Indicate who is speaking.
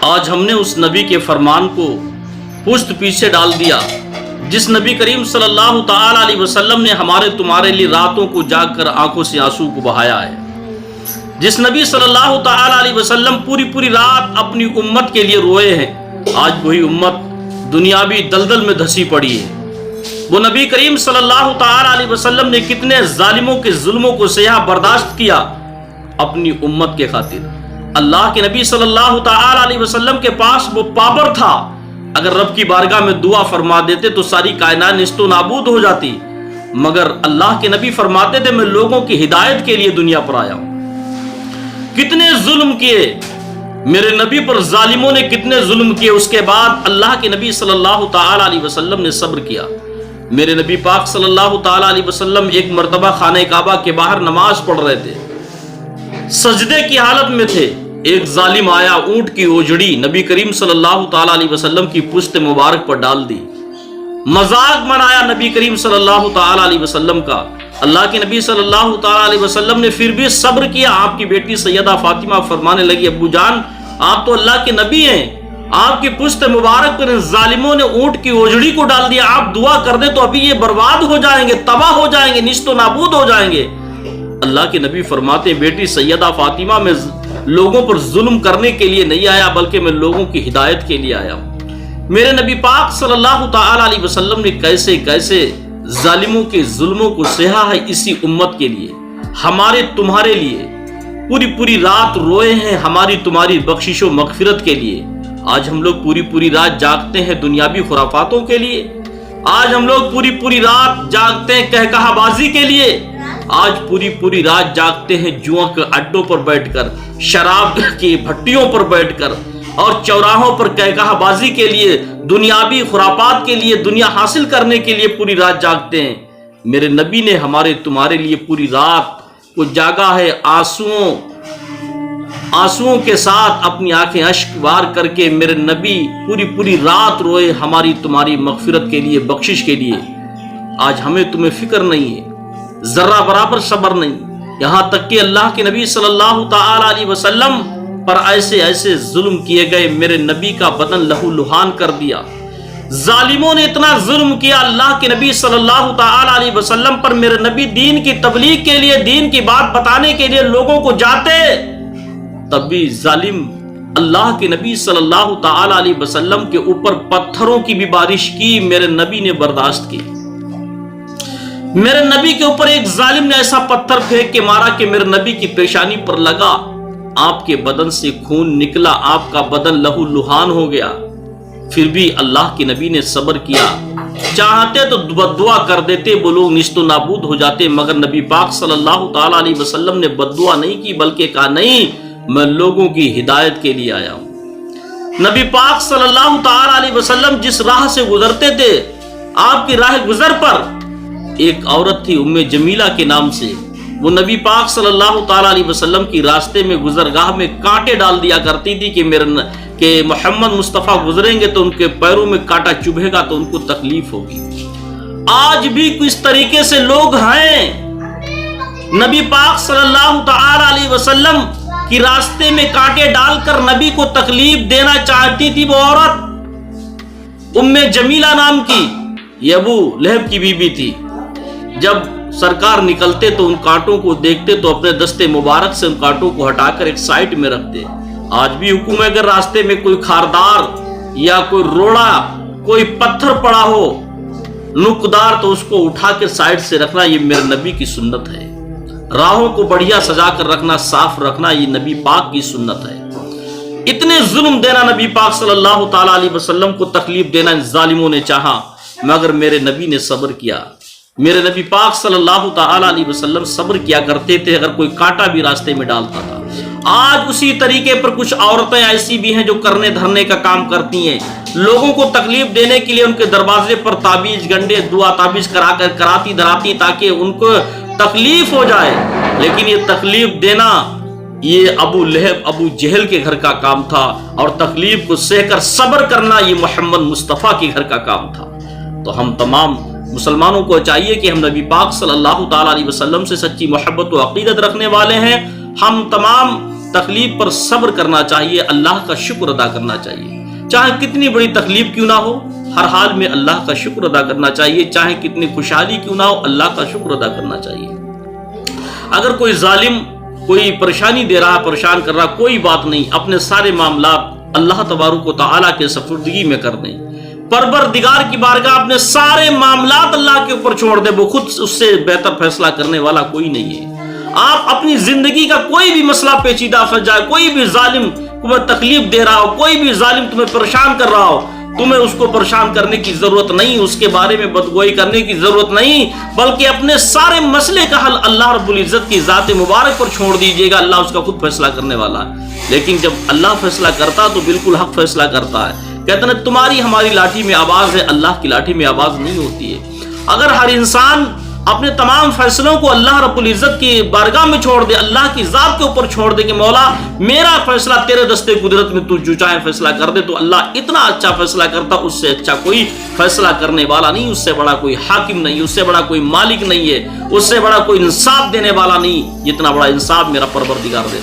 Speaker 1: آج ہم نے اس نبی کے فرمان کو پشت پیچھے ڈال دیا جس نبی کریم صلی اللہ تعالی علیہ وسلم نے ہمارے تمہارے لیے راتوں کو جاگ کر آنکھوں سے آنسو کو بہایا ہے، جس نبی صلی اللہ تعالی علیہ وسلم پوری رات اپنی امت کے لیے روئے ہیں۔ آج وہی امت دنیاوی دلدل میں دھسی پڑی ہے۔ وہ نبی کریم صلی اللہ تعالی علیہ وسلم نے کتنے ظالموں کے ظلموں کو سیاہ برداشت کیا اپنی امت کے خاطر۔ اللہ کے نبی صلی اللہ تعالی علیہ وسلم کے پاس وہ پاور تھا، اگر رب کی بارگاہ میں دعا فرما دیتے تو ساری کائنات نیست و نابود ہو جاتی، مگر اللہ کے نبی فرماتے تھے میں لوگوں کی ہدایت کے لیے دنیا پر آیا ہوں۔ کتنے ظلم کیے میرے نبی پر ظالموں نے، کتنے ظلم کیے، اس کے بعد اللہ کے نبی صلی اللہ تعالی علیہ وسلم نے صبر کیا۔ میرے نبی پاک صلی اللہ تعالی علیہ وسلم ایک مرتبہ خانہ کعبہ کے باہر نماز پڑھ رہے تھے، سجدے کی حالت میں تھے، ایک ظالم آیا، اونٹ کی اوجڑی نبی کریم صلی اللہ تعالی علیہ وسلم کی پشت مبارک پر ڈال دی، مذاق بنایا نبی کریم صلی اللہ تعالی علیہ وسلم کا۔ اللہ کے نبی صلی اللہ تعالی علیہ وسلم نے پھر بھی صبر کیا۔ آپ کی بیٹی سیدہ فاطمہ فرمانے لگی ابو جان آپ تو اللہ کے نبی ہیں، آپ کی پشت مبارک پر ظالموں نے اونٹ کی اوجڑی کو ڈال دیا، آپ دعا کر دیں تو ابھی یہ برباد ہو جائیں گے، تباہ ہو جائیں گے، نیست و نابود ہو جائیں گے۔ اللہ کے نبی فرماتے ہیں بیٹی سیدہ فاطمہ میں لوگوں پر ظلم کرنے کے لیے نہیں آیا بلکہ میں لوگوں کی ہدایت کے لیے آیا ہوں۔ میرے نبی پاک صلی اللہ تعالی علیہ وسلم نے کیسے کیسے ظالموں کے ظلموں کو سہا ہے اسی امت کے لیے، ہمارے تمہارے لیے پوری رات روئے ہیں ہماری تمہاری بخشش و مغفرت کے لیے۔ آج ہم لوگ پوری رات جاگتے ہیں دنیاوی خرافاتوں کے لیے، آج ہم لوگ پوری رات جاگتے ہیں کہکہا بازی کے لیے، آج پوری رات جاگتے ہیں جوا کے اڈوں پر بیٹھ کر، شراب کی بھٹیوں پر بیٹھ کر اور چوراہوں پر کہکہا بازی کے لیے، دنیاوی خرافات کے لیے، دنیا حاصل کرنے کے لیے پوری رات جاگتے ہیں۔ میرے نبی نے ہمارے تمہارے لیے پوری رات کو جاگا ہے، آنسوؤں کے ساتھ اپنی آنکھیں اشک بار کر کے میرے نبی پوری رات روئے ہماری تمہاری مغفرت کے لیے، بخشش کے لیے۔ آج ہمیں تمہیں فکر نہیں ہے، ذرہ برابر صبر نہیں، یہاں تک کہ اللہ کے نبی صلی اللہ تعالی علیہ وسلم پر ایسے ظلم کیے گئے، میرے نبی کا بدن لہو لہان کر دیا۔ ظالموں نے اتنا ظلم کیا اللہ کے نبی صلی اللہ تعالی علیہ وسلم پر، میرے نبی دین کی تبلیغ کے لیے، دین کی بات بتانے کے لیے لوگوں کو جاتے، تب بھی ظالم اللہ کے نبی صلی اللہ تعالی علیہ وسلم کے اوپر پتھروں کی بھی بارش کی، میرے نبی نے برداشت کی۔ میرے نبی کے اوپر ایک ظالم نے ایسا پتھر پھینک کے مارا کہ میرے نبی کی پیشانی پر لگا، آپ کے بدن سے خون نکلا، آپ کا بدن لہو لہان ہو گیا، پھر بھی اللہ کے نبی نے صبر کیا۔ چاہتے تو بددعا کر دیتے، وہ لوگ نیست و نابود ہو جاتے، مگر نبی پاک صلی اللہ تعالی علیہ وسلم نے بددعا نہیں کی بلکہ کہا نہیں میں لوگوں کی ہدایت کے لیے آیا ہوں۔ نبی پاک صلی اللہ تعالی علیہ وسلم جس راہ سے گزرتے تھے، آپ کی راہ گزر پر ایک عورت تھی ام جمیلہ کے نام سے، وہ نبی پاک صلی اللہ تعالی علیہ وسلم کی راستے میں گزرگاہ میں کانٹے ڈال دیا کرتی تھی کہ محمد مصطفیٰ گزریں گے تو ان کے پیروں میں کانٹا چبھے گا تو ان کو تکلیف ہوگی۔ آج بھی کس طریقے سے لوگ ہیں، نبی پاک صلی اللہ تعالی علیہ وسلم کی راستے میں کانٹے ڈال کر نبی کو تکلیف دینا چاہتی تھی۔ وہ عورت ام جمیلہ نام کی، یہ ابو لہب کی بیوی تھی۔ جب سرکار نکلتے تو ان کانٹوں کو دیکھتے تو اپنے دستے مبارک سے ان کانٹوں کو ہٹا کر ایک سائٹ میں رکھتے۔ آج بھی حکم ہے اگر راستے میں کوئی خاردار یا کوئی روڑا، کوئی پتھر پڑا ہو نقدار تو اس کو اٹھا کے سائٹ سے رکھنا، یہ میرے نبی کی سنت ہے۔ راہوں کو بڑھیا سجا کر رکھنا، صاف رکھنا، یہ نبی پاک کی سنت ہے۔ اتنے ظلم دینا نبی پاک صلی اللہ تعالی علیہ وسلم کو تکلیف دینا ان ظالموں نے چاہا، مگر میرے نبی نے صبر کیا۔ میرے نبی پاک صلی اللہ تعالی علیہ وسلم صبر کیا کرتے تھے اگر کوئی کانٹا بھی راستے میں ڈالتا تھا۔ آج اسی طریقے پر کچھ عورتیں ایسی بھی ہیں جو کرنے دھرنے کا کام کرتی ہیں، لوگوں کو تکلیف دینے کے لیے ان کے دروازے پر تعبیز گنڈے دعا تعبیز کراتی دھراتی تاکہ ان کو تکلیف ہو جائے، لیکن یہ تکلیف دینا یہ ابو لہب ابو جہل کے گھر کا کام تھا، اور تکلیف کو سہ کر صبر کرنا یہ محمد مصطفیٰ کے گھر کا کام تھا۔ تو ہم تمام مسلمانوں کو چاہیے کہ ہم نبی پاک صلی اللہ تعالی علیہ وسلم سے سچی محبت و عقیدت رکھنے والے ہیں۔ ہم تمام تکلیف پر صبر کرنا چاہیے، اللہ کا شکر ادا کرنا چاہیے، چاہے کتنی بڑی تکلیف کیوں نہ ہو، ہر حال میں اللہ کا شکر ادا کرنا چاہیے، چاہے کتنی خوشحالی کیوں نہ ہو، اللہ کا شکر ادا کرنا چاہیے۔ اگر کوئی ظالم کوئی پریشانی دے رہا، پریشان کر رہا، کوئی بات نہیں، اپنے سارے معاملات اللہ تبارک و تعالیٰ کے سپردگی میں کر دیں، پروردگار کی بارگاہ اپنے سارے معاملات اللہ کے اوپر چھوڑ دیں، وہ خود اس سے بہتر فیصلہ کرنے والا کوئی نہیں ہے۔ آپ اپنی زندگی کا کوئی بھی مسئلہ پیچیدہ پھنس جائے، کوئی بھی ظالم تمہیں تکلیف دے رہا ہو، کوئی بھی ظالم تمہیں پریشان کر رہا ہو، تمہیں اس کو پریشان کرنے کی ضرورت نہیں، اس کے بارے میں بدگوئی کرنے کی ضرورت نہیں، بلکہ اپنے سارے مسئلے کا حل اللہ رب العزت کی ذات مبارک پر چھوڑ دیجئے گا، اللہ اس کا خود فیصلہ کرنے والا ہے۔ لیکن جب اللہ فیصلہ کرتا تو بالکل حق فیصلہ کرتا ہے۔ کہتے ہیں تمہاری ہماری لاٹھی میں آواز ہے، اللہ کی لاٹھی میں آواز نہیں ہوتی ہے۔ اگر ہر انسان اپنے تمام فیصلوں کو اللہ رب العزت کی بارگاہ میں چھوڑ دے، اللہ کی ذات کے اوپر چھوڑ دے کہ مولا میرا فیصلہ تیرے دستے قدرت میں، تو جو چاہے فیصلہ کر دے، تو اللہ اتنا اچھا فیصلہ کرتا، اس سے اچھا کوئی فیصلہ کرنے والا نہیں، اس سے بڑا کوئی حاکم نہیں، اس سے بڑا کوئی مالک نہیں ہے، اس سے بڑا کوئی انصاف دینے والا نہیں، جتنا بڑا انصاف میرا پروردگار دے۔